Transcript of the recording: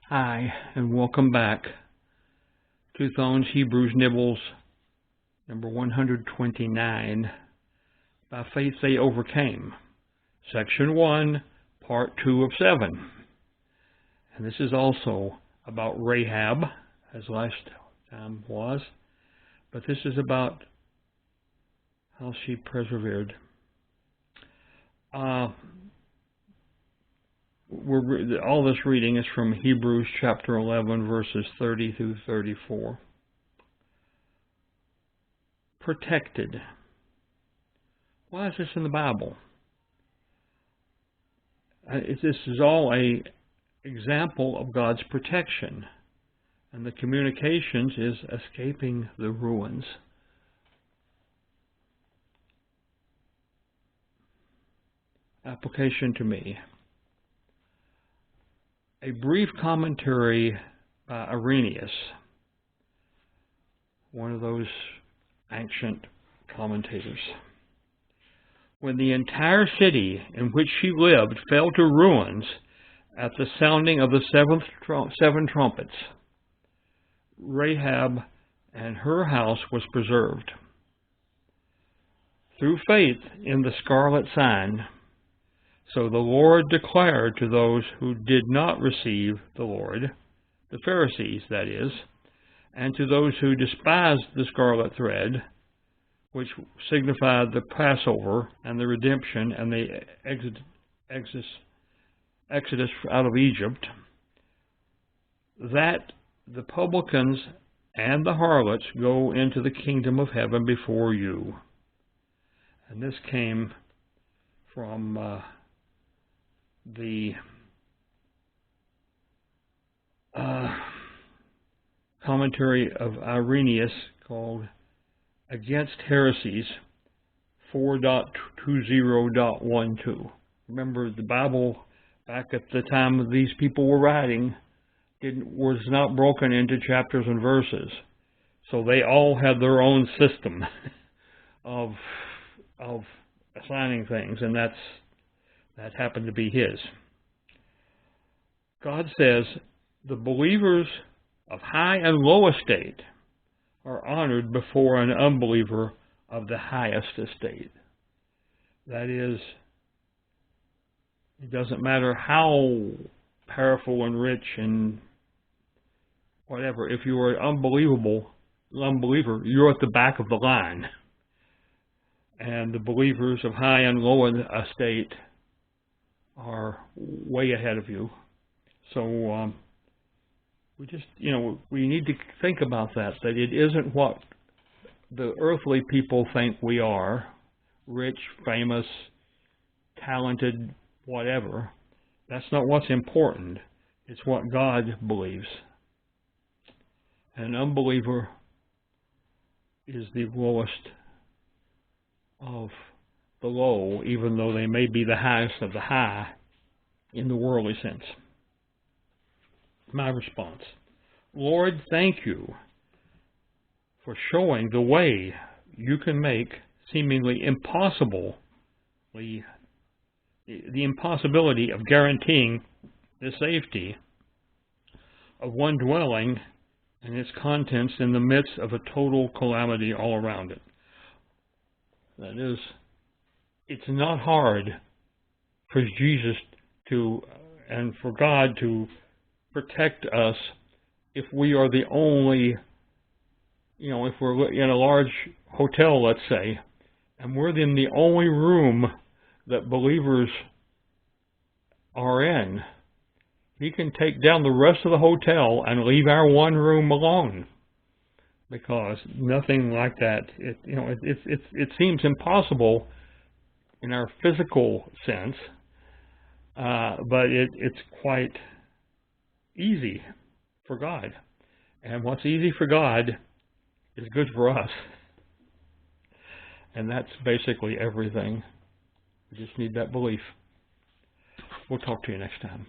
Hi, and welcome back to Thone's Hebrews Nibbles, number 129. By faith they overcame. Section 1, part 2 of 7. And this is also about Rahab, as last time was, but this is about how she persevered. All this reading is from Hebrews chapter 11, verses 30 through 34. Protected. Why is this in the Bible? This is all an example of God's protection. And the communications is escaping the ruins. Application to me. A brief commentary by Irenaeus, one of those ancient commentators. When the entire city in which she lived fell to ruins at the sounding of the seven trumpets, Rahab and her house was preserved. Through faith in the scarlet sign, so the Lord declared to those who did not receive the Lord, the Pharisees, that is, and to those who despised the scarlet thread, which signified the Passover and the redemption and the exodus out of Egypt, that the publicans and the harlots go into the kingdom of heaven before you. And this came from the commentary of Irenaeus called Against Heresies 4.20.12. Remember, the Bible back at the time these people were writing was not broken into chapters and verses. So they all had their own system of assigning things, and that happened to be his. God says the believers of high and low estate are honored before an unbeliever of the highest estate. That is, it doesn't matter how powerful and rich and whatever. If you are an unbeliever, you're at the back of the line. And the believers of high and low estate are way ahead of you. So we need to think about that it isn't what the earthly people think we are, rich, famous, talented, whatever. That's not what's important. It's what God believes. An unbeliever is the lowest of the low, even though they may be the highest of the high in the worldly sense. My response: Lord, thank you for showing the way you can make seemingly impossible the impossibility of guaranteeing the safety of one dwelling and its contents in the midst of a total calamity all around it. That is, it's not hard for Jesus and for God to protect us if we are the only, if we're in a large hotel, let's say, and we're in the only room that believers are in. He can take down the rest of the hotel and leave our one room alone, because nothing like that. It seems impossible in our physical sense, but it's quite easy for God. And what's easy for God is good for us. And that's basically everything. We just need that belief. We'll talk to you next time.